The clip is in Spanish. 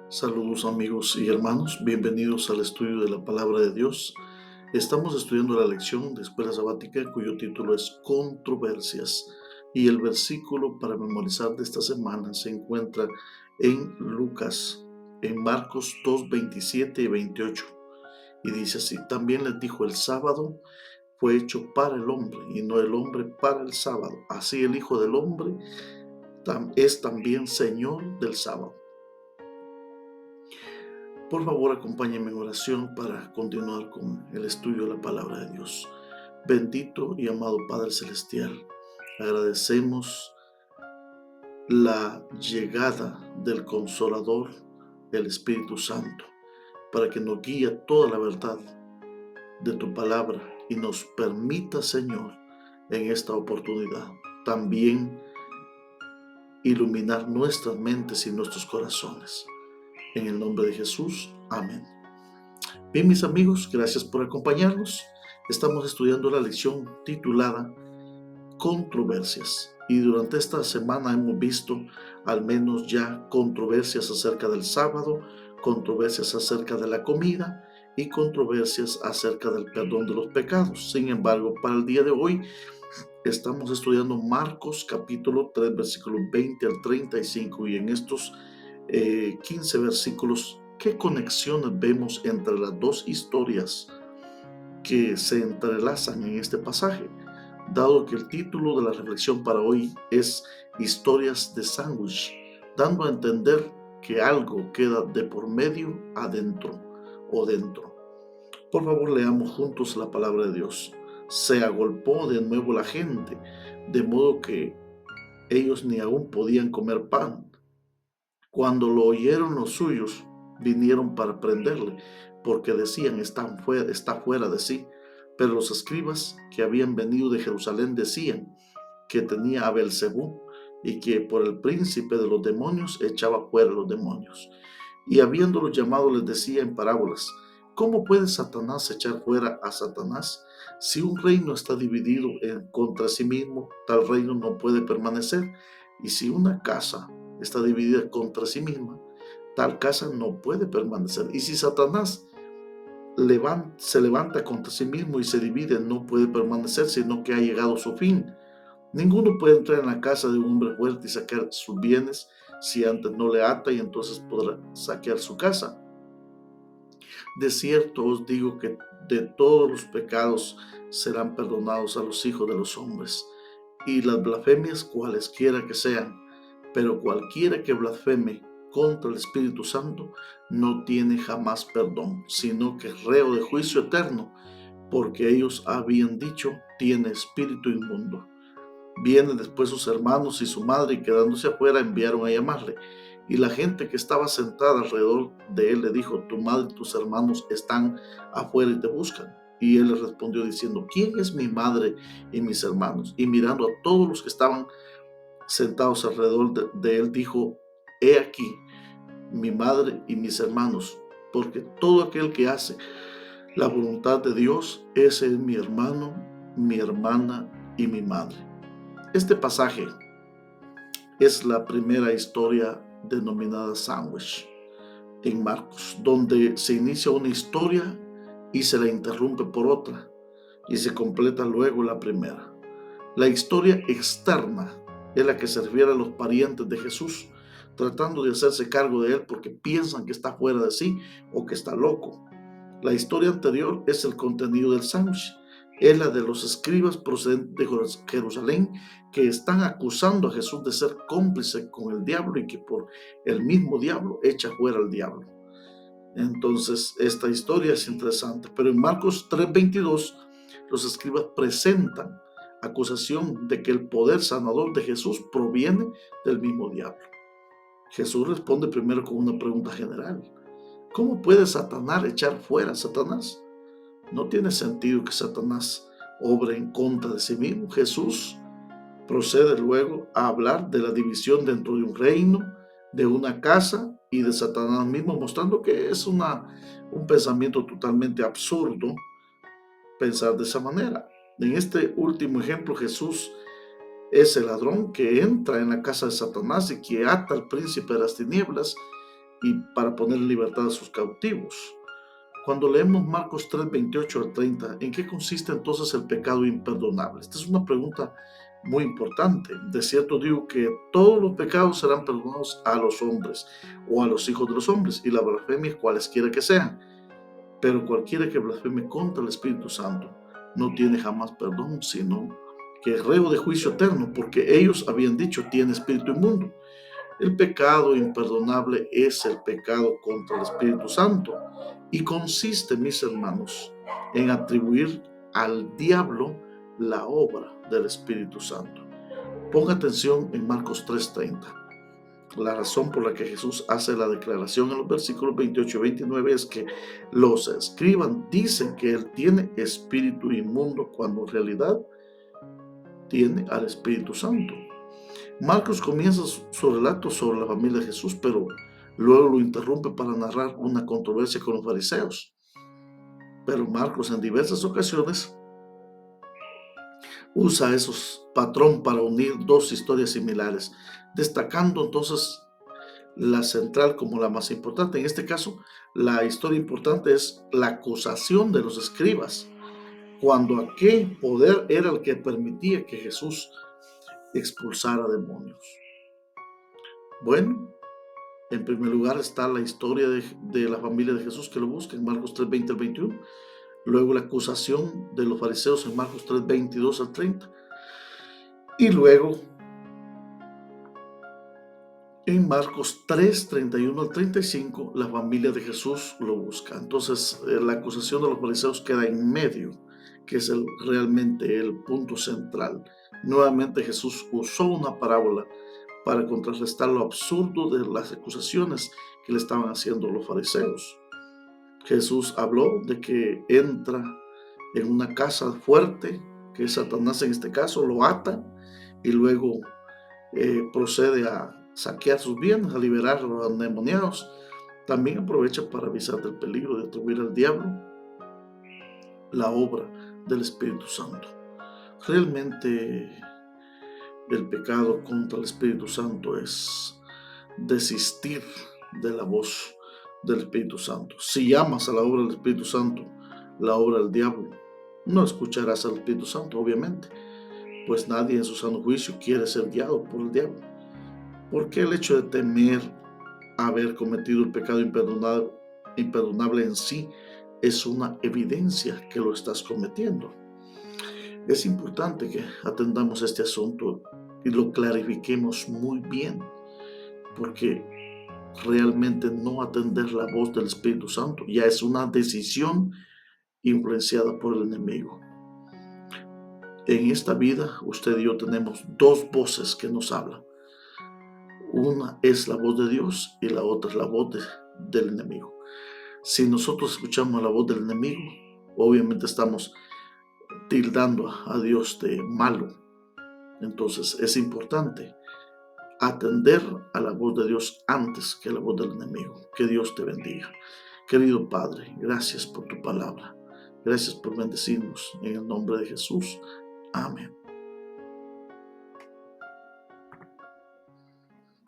Saludos amigos y hermanos, bienvenidos al estudio de la palabra de Dios. Estamos estudiando la lección de escuela sabática cuyo título es Controversias y el versículo para memorizar de esta semana se encuentra en Lucas, en Marcos 2, 27 y 28 y dice así: también les dijo, el sábado fue hecho para el hombre y no el hombre para el sábado. Así el Hijo del Hombre es también Señor del sábado. Por favor, acompáñenme en oración para continuar con el estudio de la palabra de Dios. Bendito y amado Padre Celestial, agradecemos la llegada del Consolador, el Espíritu Santo, para que nos guíe toda la verdad de tu palabra y nos permita, Señor, en esta oportunidad también iluminar nuestras mentes y nuestros corazones. En el nombre de Jesús, amén. Bien, mis amigos, gracias por acompañarnos. Estamos estudiando la lección titulada Controversias. Y durante esta semana hemos visto al menos ya controversias acerca del sábado, controversias acerca de la comida y controversias acerca del perdón de los pecados. Sin embargo, para el día de hoy estamos estudiando Marcos capítulo 3, versículos 20 al 35 y en estos 15 versículos, ¿qué conexiones vemos entre las dos historias que se entrelazan en este pasaje? Dado que el título de la reflexión para hoy es Historias de sándwich, dando a entender que algo queda de por medio adentro o dentro. Por favor, leamos juntos la palabra de Dios. Se agolpó de nuevo la gente, de modo que ellos ni aún podían comer pan. Cuando lo oyeron los suyos, vinieron para prenderle, porque decían, está fuera de sí. Pero los escribas que habían venido de Jerusalén decían que tenía a Beelzebú y que por el príncipe de los demonios echaba fuera los demonios. Y habiéndolos llamado les decía en parábolas: ¿cómo puede Satanás echar fuera a Satanás? Si un reino está dividido contra sí mismo, tal reino no puede permanecer. Y si una casa está dividida contra sí misma, tal casa no puede permanecer. Y si Satanás se levanta contra sí mismo y se divide, no puede permanecer, sino que ha llegado su fin. Ninguno puede entrar en la casa de un hombre fuerte y sacar sus bienes si antes no le ata, y entonces podrá saquear su casa. De cierto os digo que de todos los pecados serán perdonados a los hijos de los hombres, y las blasfemias cualesquiera que sean, pero cualquiera que blasfeme contra el Espíritu Santo no tiene jamás perdón, sino que es reo de juicio eterno, porque ellos habían dicho, tiene espíritu inmundo. Vienen después sus hermanos y su madre, y quedándose afuera enviaron a llamarle. Y la gente que estaba sentada alrededor de él le dijo: tu madre y tus hermanos están afuera y te buscan. Y él les respondió diciendo: ¿quién es mi madre y mis hermanos? Y mirando a todos los que estaban sentados alrededor de él, dijo: he aquí mi madre y mis hermanos, porque todo aquel que hace la voluntad de Dios, ese es mi hermano, mi hermana y mi madre. Este pasaje es la primera historia denominada sándwich en Marcos, donde se inicia una historia y se la interrumpe por otra y se completa luego la primera. La historia externa es la que se refiere a los parientes de Jesús, tratando de hacerse cargo de él porque piensan que está fuera de sí o que está loco. La historia anterior es el contenido del sándwich. Es la de los escribas procedentes de Jerusalén que están acusando a Jesús de ser cómplice con el diablo y que por el mismo diablo echa fuera al diablo. Entonces, esta historia es interesante. Pero en Marcos 3:22, los escribas presentan acusación de que el poder sanador de Jesús proviene del mismo diablo. Jesús responde primero con una pregunta general: ¿cómo puede Satanás echar fuera a Satanás? No tiene sentido que Satanás obre en contra de sí mismo. Jesús procede luego a hablar de la división dentro de un reino, de una casa y de Satanás mismo, mostrando que es un pensamiento totalmente absurdo pensar de esa manera. En este último ejemplo, Jesús es el ladrón que entra en la casa de Satanás y que ata al príncipe de las tinieblas y para poner en libertad a sus cautivos. Cuando leemos Marcos 3, 28 al 30, ¿en qué consiste entonces el pecado imperdonable? Esta es una pregunta muy importante. De cierto digo que todos los pecados serán perdonados a los hombres o a los hijos de los hombres, y la blasfemia cualesquiera que sean. Pero cualquiera que blasfeme contra el Espíritu Santo no tiene jamás perdón, sino que es reo de juicio eterno, porque ellos habían dicho, tiene espíritu inmundo. El pecado imperdonable es el pecado contra el Espíritu Santo y consiste, mis hermanos, en atribuir al diablo la obra del Espíritu Santo. Ponga atención en Marcos 3:30. La razón por la que Jesús hace la declaración en los versículos 28 y 29 es que los escribas dicen que él tiene espíritu inmundo cuando en realidad tiene al Espíritu Santo. Marcos comienza su relato sobre la familia de Jesús, pero luego lo interrumpe para narrar una controversia con los fariseos. Pero Marcos en diversas ocasiones usa esos patrón para unir dos historias similares, destacando entonces la central como la más importante. En este caso, la historia importante es la acusación de los escribas, cuando aquel poder era el que permitía que Jesús expulsara demonios. Bueno, en primer lugar está la historia de la familia de Jesús que lo busca en Marcos 3, 20 al 21. Luego la acusación de los fariseos en Marcos 3, 22 al 30. Y luego en Marcos 3, 31 al 35, la familia de Jesús lo busca. Entonces, la acusación de los fariseos queda en medio, que es realmente el punto central. Nuevamente Jesús usó una parábola para contrarrestar lo absurdo de las acusaciones que le estaban haciendo los fariseos. Jesús habló de que entra en una casa fuerte, que es Satanás en este caso, lo ata y luego procede a saquear sus bienes, a liberar a los endemoniados. También aprovecha para avisar del peligro de atribuir al diablo la obra del Espíritu Santo. Realmente el pecado contra el Espíritu Santo es desistir de la voz del Espíritu Santo. Si llamas a la obra del Espíritu Santo la obra del diablo, no escucharás al Espíritu Santo, obviamente, pues nadie en su sano juicio quiere ser guiado por el diablo. Porque el hecho de temer haber cometido el pecado imperdonable en sí es una evidencia que lo estás cometiendo. Es importante que atendamos este asunto y lo clarifiquemos muy bien, porque realmente no atender la voz del Espíritu Santo ya es una decisión influenciada por el enemigo. En esta vida, usted y yo tenemos dos voces que nos hablan. Una es la voz de Dios y la otra es la voz del enemigo. Si nosotros escuchamos la voz del enemigo, obviamente estamos tildando a Dios de malo. Entonces es importante atender a la voz de Dios antes que a la voz del enemigo. Que Dios te bendiga. Querido Padre, gracias por tu palabra. Gracias por bendecirnos en el nombre de Jesús. Amén.